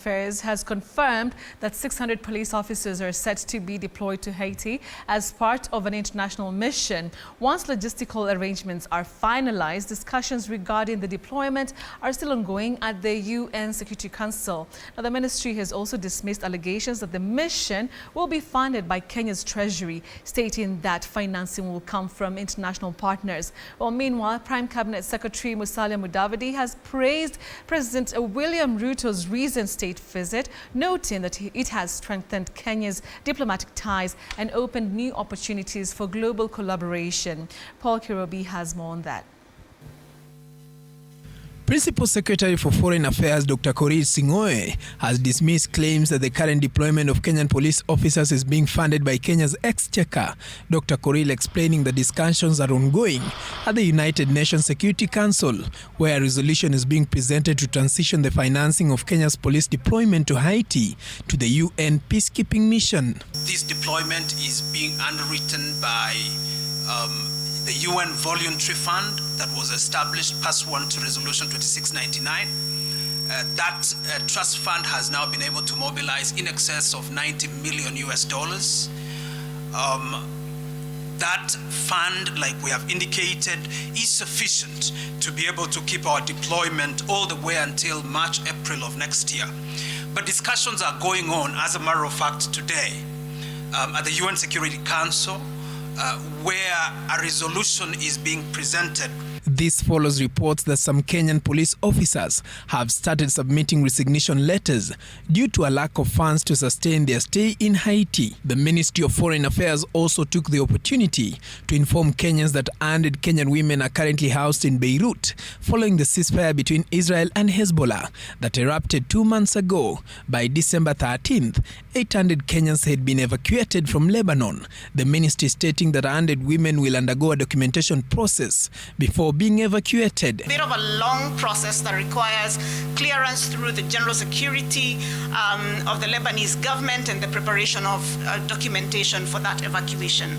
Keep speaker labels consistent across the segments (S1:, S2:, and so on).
S1: Affairs has confirmed that 600 police officers are set to be deployed to Haiti as part of an international mission. Once logistical arrangements are finalized, discussions regarding the deployment are still ongoing at the UN Security Council. Now, the ministry has also dismissed allegations that the mission will be funded by Kenya's treasury, stating that financing will come from international partners. Well, meanwhile, Prime Cabinet Secretary Musalia Mudavadi has praised President William Ruto's recent state visit, noting that it has strengthened Kenya's diplomatic ties and opened new opportunities for global collaboration. Paul Kirobi has more on that.
S2: Principal Secretary for Foreign Affairs Dr. Korir Sing'oei has dismissed claims that the current deployment of Kenyan police officers is being funded by Kenya's exchequer. Dr. Korir explaining the discussions are ongoing at the United Nations Security Council, where a resolution is being presented to transition the financing of Kenya's police deployment to Haiti to the UN peacekeeping mission.
S3: This deployment is being underwritten by the UN Voluntary Fund that was established pursuant to Resolution 2699. That trust fund has now been able to mobilize in excess of $90 million. That fund, like we have indicated, is sufficient to be able to keep our deployment all the way until March, April of next year. But discussions are going on, as a matter of fact, today at the UN Security Council, where a resolution is being presented.
S2: This follows reports that some Kenyan police officers have started submitting resignation letters due to a lack of funds to sustain their stay in Haiti. The Ministry of Foreign Affairs also took the opportunity to inform Kenyans that 100 Kenyan women are currently housed in Beirut following the ceasefire between Israel and Hezbollah that erupted 2 months ago. By December 13th, 800 Kenyans had been evacuated from Lebanon. The ministry stating that 100 women will undergo a documentation process before being evacuated.
S4: A bit of a long process that requires clearance through the general security of the Lebanese government and the preparation of documentation for that evacuation.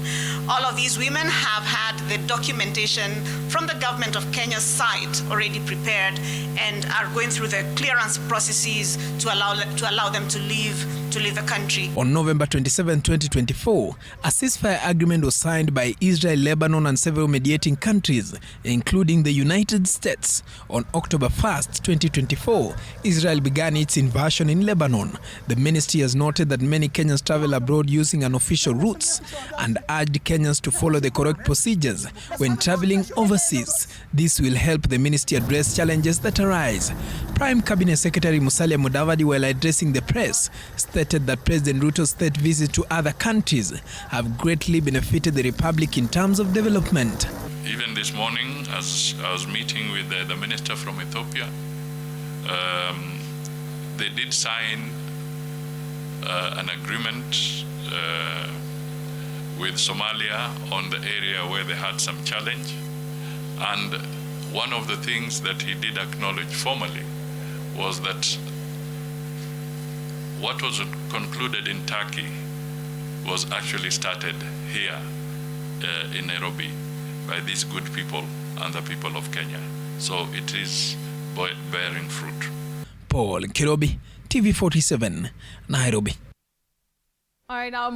S4: All of these women have had the documentation from the government of Kenya's side already prepared and are going through the clearance processes to allow them to leave the country.
S2: On November 27, 2024, a ceasefire agreement was signed by Israel, Lebanon, and several mediating countries, including the United States. On October 1st, 2024, Israel began its invasion in Lebanon. The ministry has noted that many Kenyans travel abroad using unofficial routes and urged Kenyans to follow the correct procedures when traveling overseas. This will help the ministry address challenges that arise. Prime Cabinet Secretary Musalia Mudavadi, while addressing the press, stated that President Ruto's state visits to other countries have greatly benefited the Republic in terms of development.
S5: Even this morning, as I was meeting with the minister from Ethiopia, they did sign an agreement with Somalia on the area where they had some challenge. And one of the things that he did acknowledge formally was that what was concluded in Turkey was actually started here in Nairobi by these good people and the people of Kenya. So it is bearing fruit.
S2: Paul Kirobi, TV 47, Nairobi.
S1: All right, now